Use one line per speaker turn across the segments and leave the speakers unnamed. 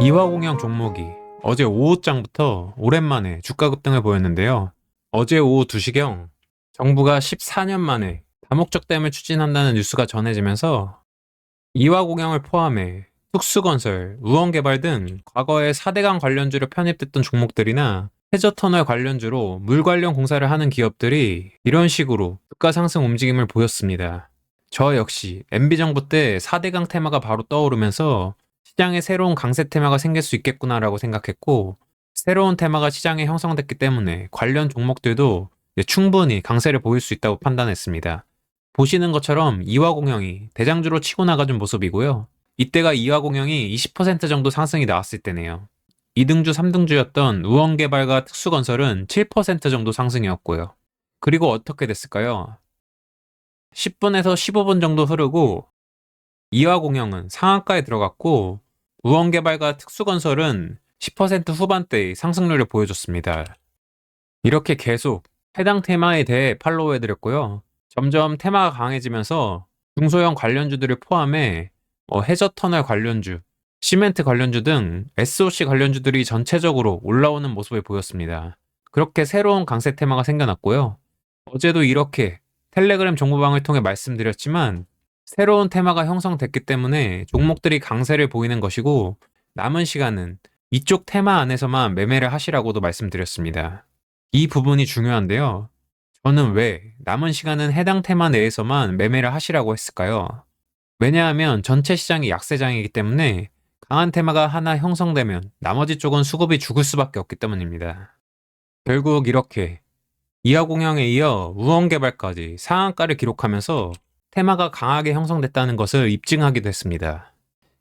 이화공영 종목이 어제 오후장부터 오랜만에 주가 급등을 보였는데요. 어제 오후 2시경 정부가 14년 만에 다목적댐을 추진한다는 뉴스가 전해지면서 이화공영을 포함해 특수건설, 우원개발 등 과거에 4대강 관련주로 편입됐던 종목들이나 해저터널 관련주로 물 관련 공사를 하는 기업들이 이런 식으로 주가 상승 움직임을 보였습니다. 저 역시 MB정부 때 4대강 테마가 바로 떠오르면서 시장에 새로운 강세 테마가 생길 수 있겠구나라고 생각했고, 새로운 테마가 시장에 형성됐기 때문에 관련 종목들도 충분히 강세를 보일 수 있다고 판단했습니다. 보시는 것처럼 이화공영이 대장주로 치고 나가준 모습이고요. 이때가 이화공영이 20% 정도 상승이 나왔을 때네요. 2등주, 3등주였던 우원개발과 특수건설은 7% 정도 상승이었고요. 그리고 어떻게 됐을까요? 10분에서 15분 정도 흐르고 이화공영은 상한가에 들어갔고 우원개발과 특수건설은 10% 후반대의 상승률을 보여줬습니다. 이렇게 계속 해당 테마에 대해 팔로우해드렸고요. 점점 테마가 강해지면서 중소형 관련주들을 포함해 해저터널 관련주, 시멘트 관련주 등 SOC 관련주들이 전체적으로 올라오는 모습을 보였습니다. 그렇게 새로운 강세 테마가 생겨났고요. 어제도 이렇게 텔레그램 정보방을 통해 말씀드렸지만 새로운 테마가 형성됐기 때문에 종목들이 강세를 보이는 것이고, 남은 시간은 이쪽 테마 안에서만 매매를 하시라고도 말씀드렸습니다. 이 부분이 중요한데요. 저는 왜 남은 시간은 해당 테마 내에서만 매매를 하시라고 했을까요? 왜냐하면 전체 시장이 약세장이기 때문에 강한 테마가 하나 형성되면 나머지 쪽은 수급이 죽을 수밖에 없기 때문입니다. 결국 이렇게 이하공영에 이어 우원개발까지 상한가를 기록하면서 테마가 강하게 형성됐다는 것을 입증하기도 했습니다.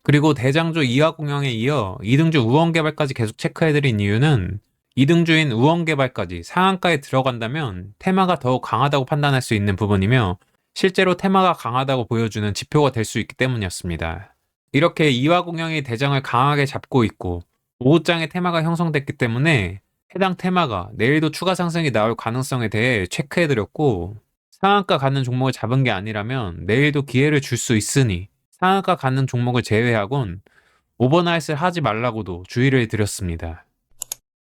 그리고 대장주 이하공영에 이어 2등주 우원개발까지 계속 체크해드린 이유는 2등주인 우원개발까지 상한가에 들어간다면 테마가 더욱 강하다고 판단할 수 있는 부분이며 실제로 테마가 강하다고 보여주는 지표가 될 수 있기 때문이었습니다. 이렇게 이화공영이 대장을 강하게 잡고 있고 오후장에 테마가 형성됐기 때문에 해당 테마가 내일도 추가 상승이 나올 가능성에 대해 체크해드렸고, 상한가 가는 종목을 잡은 게 아니라면 내일도 기회를 줄 수 있으니 상한가 가는 종목을 제외하곤 오버나잇을 하지 말라고도 주의를 드렸습니다.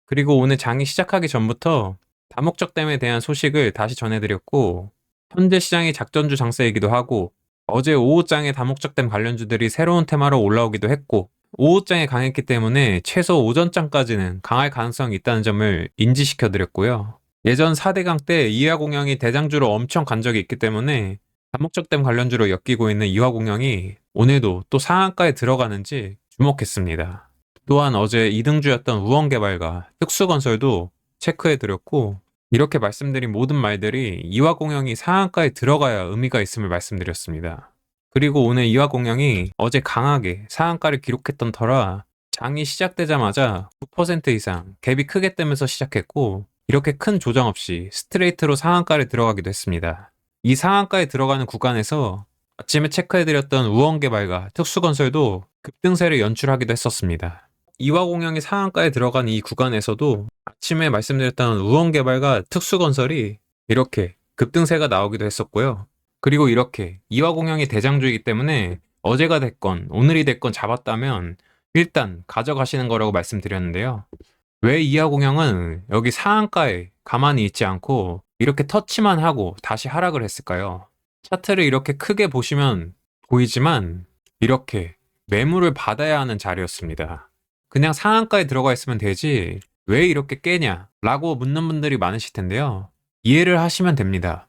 그리고 오늘 장이 시작하기 전부터 다목적댐에 대한 소식을 다시 전해드렸고, 현재 시장이 작전주 장세이기도 하고 어제 오후장에 다목적댐 관련주들이 새로운 테마로 올라오기도 했고, 오후장에 강했기 때문에 최소 오전장까지는 강할 가능성이 있다는 점을 인지시켜드렸고요. 예전 4대강 때 이화공영이 대장주로 엄청 간 적이 있기 때문에 다목적댐 관련주로 엮이고 있는 이화공영이 오늘도 또 상한가에 들어가는지 주목했습니다. 또한 어제 2등주였던 우원개발과 특수건설도 체크해드렸고, 이렇게 말씀드린 모든 말들이 이화공영이 상한가에 들어가야 의미가 있음을 말씀드렸습니다. 그리고 오늘 이화공영이 어제 강하게 상한가를 기록했던 터라 장이 시작되자마자 9% 이상 갭이 크게 뜨면서 시작했고, 이렇게 큰 조정 없이 스트레이트로 상한가를 들어가기도 했습니다. 이 상한가에 들어가는 구간에서 아침에 체크해드렸던 우원개발과 특수건설도 급등세를 연출하기도 했었습니다. 이화공영이 상한가에 들어간 이 구간에서도 아침에 말씀드렸던 우원개발과 특수건설이 이렇게 급등세가 나오기도 했었고요. 그리고 이렇게 이화공영이 대장주이기 때문에 어제가 됐건 오늘이 됐건 잡았다면 일단 가져가시는 거라고 말씀드렸는데요. 왜 이화공영은 여기 상한가에 가만히 있지 않고 이렇게 터치만 하고 다시 하락을 했을까요? 차트를 이렇게 크게 보시면 보이지만 이렇게 매물을 받아야 하는 자리였습니다. 그냥 상한가에 들어가 있으면 되지 왜 이렇게 깨냐? 라고 묻는 분들이 많으실 텐데요. 이해를 하시면 됩니다.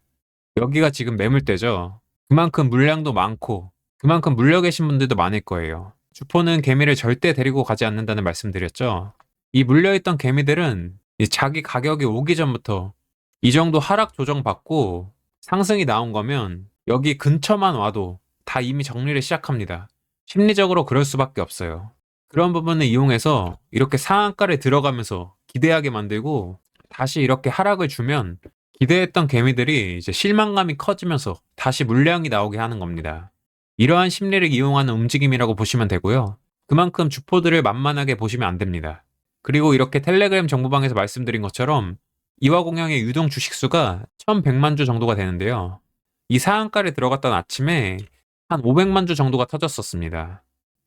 여기가 지금 매물대죠. 그만큼 물량도 많고 그만큼 물려 계신 분들도 많을 거예요. 주포는 개미를 절대 데리고 가지 않는다는 말씀드렸죠. 이 물려있던 개미들은 자기 가격이 오기 전부터 이 정도 하락 조정받고 상승이 나온 거면 여기 근처만 와도 다 이미 정리를 시작합니다. 심리적으로 그럴 수밖에 없어요. 그런 부분을 이용해서 이렇게 상한가를 들어가면서 기대하게 만들고 다시 이렇게 하락을 주면 기대했던 개미들이 이제 실망감이 커지면서 다시 물량이 나오게 하는 겁니다. 이러한 심리를 이용하는 움직임이라고 보시면 되고요. 그만큼 주포들을 만만하게 보시면 안 됩니다. 그리고 이렇게 텔레그램 정보방에서 말씀드린 것처럼 이화공영의 유동 주식수가 1100만 주 정도가 되는데요. 이 상한가를 들어갔던 아침에 한 500만 주 정도가 터졌었습니다.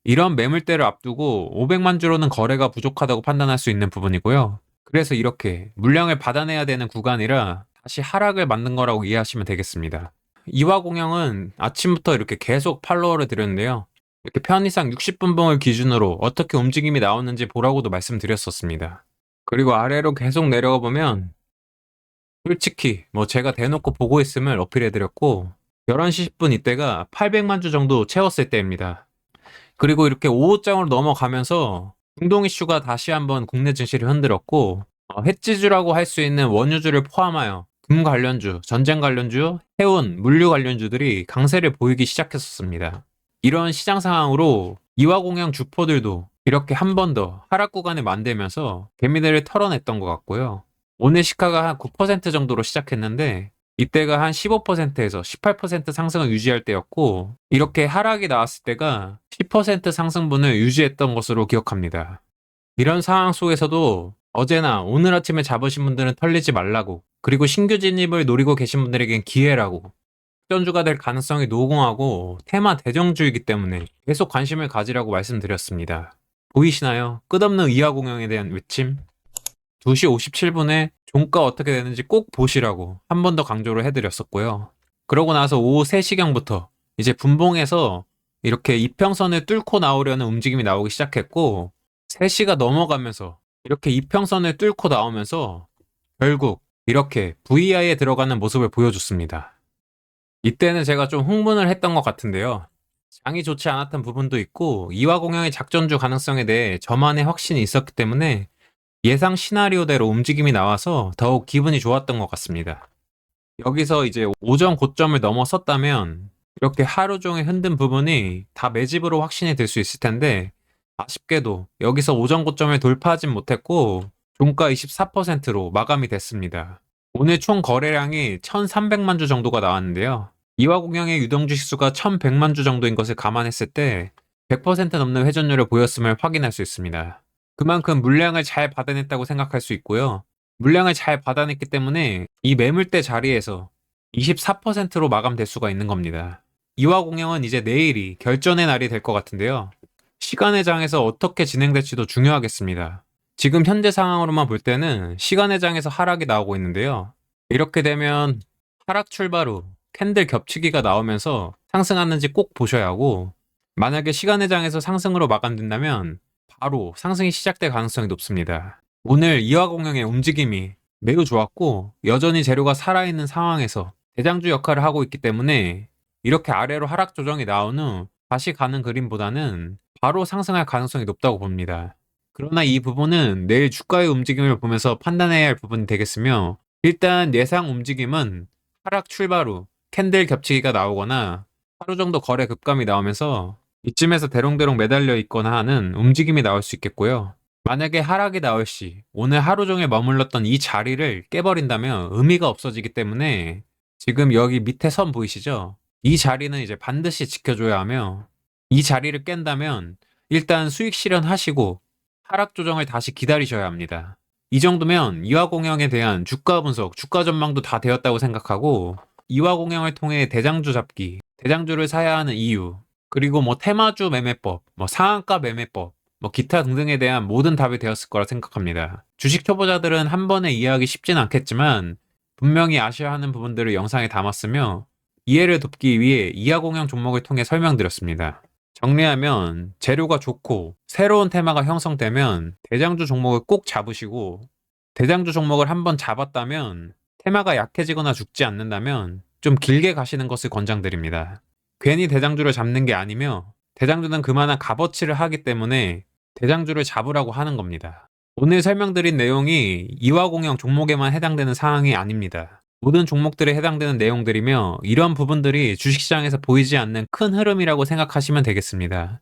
이런 매물대를 앞두고 500만 주로는 거래가 부족하다고 판단할 수 있는 부분이고요. 그래서 이렇게 물량을 받아내야 되는 구간이라 다시 하락을 만든 거라고 이해하시면 되겠습니다. 이화공영은 아침부터 이렇게 계속 팔로워를 드렸는데요. 이렇게 편의상 60분봉을 기준으로 어떻게 움직임이 나오는지 보라고도 말씀드렸었습니다. 그리고 아래로 계속 내려가 보면 솔직히 제가 대놓고 보고 있음을 어필해드렸고 11시 10분 이때가 800만 주 정도 채웠을 때입니다. 그리고 이렇게 5호장으로 넘어가면서 중동 이슈가 다시 한번 국내 증시를 흔들었고 해지주라고 할 수 있는 원유주를 포함하여 금 관련주, 전쟁 관련주, 해운, 물류 관련주들이 강세를 보이기 시작했었습니다. 이런 시장 상황으로 이화공영 주포들도 이렇게 한 번 더 하락 구간을 만들면서 개미들을 털어냈던 것 같고요. 오늘 시가가 한 9% 정도로 시작했는데 이때가 한 15%에서 18% 상승을 유지할 때였고 이렇게 하락이 나왔을 때가 10% 상승분을 유지했던 것으로 기억합니다. 이런 상황 속에서도 어제나 오늘 아침에 잡으신 분들은 털리지 말라고, 그리고 신규 진입을 노리고 계신 분들에겐 기회라고, 전주가 될 가능성이 노공하고 테마 대정주이기 때문에 계속 관심을 가지라고 말씀드렸습니다. 보이시나요? 끝없는 이하공영에 대한 외침? 2시 57분에 종가 어떻게 되는지 꼭 보시라고 한 번 더 강조를 해드렸었고요. 그러고 나서 오후 3시경부터 이제 분봉에서 이렇게 이평선을 뚫고 나오려는 움직임이 나오기 시작했고 3시가 넘어가면서 이렇게 이평선을 뚫고 나오면서 결국 이렇게 VI에 들어가는 모습을 보여줬습니다. 이때는 제가 좀 흥분을 했던 것 같은데요. 장이 좋지 않았던 부분도 있고 이화공영의 작전주 가능성에 대해 저만의 확신이 있었기 때문에 예상 시나리오대로 움직임이 나와서 더욱 기분이 좋았던 것 같습니다. 여기서 이제 오전 고점을 넘어섰다면 이렇게 하루 종일 흔든 부분이 다 매집으로 확신이 될 수 있을 텐데 아쉽게도 여기서 오전 고점을 돌파하진 못했고 종가 24%로 마감이 됐습니다. 오늘 총 거래량이 1300만 주 정도가 나왔는데요. 이화공영의 유동주식수가 1100만 주 정도인 것을 감안했을 때 100% 넘는 회전율을 보였음을 확인할 수 있습니다. 그만큼 물량을 잘 받아냈다고 생각할 수 있고요. 물량을 잘 받아냈기 때문에 이 매물대 자리에서 24%로 마감될 수가 있는 겁니다. 이화공영은 이제 내일이 결전의 날이 될 것 같은데요. 시간의 장에서 어떻게 진행될지도 중요하겠습니다. 지금 현재 상황으로만 볼 때는 시간의 장에서 하락이 나오고 있는데요. 이렇게 되면 하락 출발 후 캔들 겹치기가 나오면서 상승하는지 꼭 보셔야 하고 만약에 시간의 장에서 상승으로 마감된다면 바로 상승이 시작될 가능성이 높습니다. 오늘 이화공영의 움직임이 매우 좋았고 여전히 재료가 살아있는 상황에서 대장주 역할을 하고 있기 때문에 이렇게 아래로 하락 조정이 나온 후 다시 가는 그림보다는 바로 상승할 가능성이 높다고 봅니다. 그러나 이 부분은 내일 주가의 움직임을 보면서 판단해야 할 부분이 되겠으며 일단 예상 움직임은 하락 출발 후 캔들 겹치기가 나오거나 하루 정도 거래 급감이 나오면서 이쯤에서 대롱대롱 매달려 있거나 하는 움직임이 나올 수 있겠고요. 만약에 하락이 나올 시 오늘 하루 종일 머물렀던 이 자리를 깨버린다면 의미가 없어지기 때문에 지금 여기 밑에 선 보이시죠? 이 자리는 이제 반드시 지켜줘야 하며 이 자리를 깬다면 일단 수익 실현하시고 하락 조정을 다시 기다리셔야 합니다. 이 정도면 이화공영에 대한 주가 분석, 주가 전망도 다 되었다고 생각하고 이화공영을 통해 대장주 잡기, 대장주를 사야 하는 이유, 그리고 테마주 매매법, 상한가 매매법, 기타 등등에 대한 모든 답이 되었을 거라 생각합니다. 주식 초보자들은 한 번에 이해하기 쉽진 않겠지만 분명히 아셔야 하는 부분들을 영상에 담았으며 이해를 돕기 위해 이하공영 종목을 통해 설명드렸습니다. 정리하면 재료가 좋고 새로운 테마가 형성되면 대장주 종목을 꼭 잡으시고 대장주 종목을 한번 잡았다면 테마가 약해지거나 죽지 않는다면 좀 길게 가시는 것을 권장드립니다. 괜히 대장주를 잡는 게 아니며 대장주는 그만한 값어치를 하기 때문에 대장주를 잡으라고 하는 겁니다. 오늘 설명드린 내용이 이화공영 종목에만 해당되는 사항이 아닙니다. 모든 종목들에 해당되는 내용들이며 이런 부분들이 주식시장에서 보이지 않는 큰 흐름이라고 생각하시면 되겠습니다.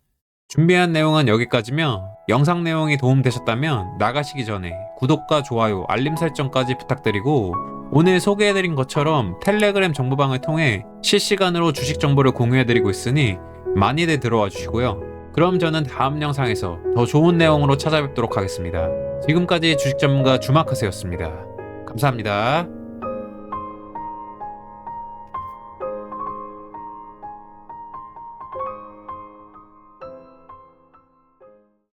준비한 내용은 여기까지며 영상 내용이 도움되셨다면 나가시기 전에 구독과 좋아요, 알림 설정까지 부탁드리고 오늘 소개해드린 것처럼 텔레그램 정보방을 통해 실시간으로 주식 정보를 공유해드리고 있으니 많이들 들어와 주시고요. 그럼 저는 다음 영상에서 더 좋은 내용으로 찾아뵙도록 하겠습니다. 지금까지 주식 전문가 주마카세였습니다. 감사합니다.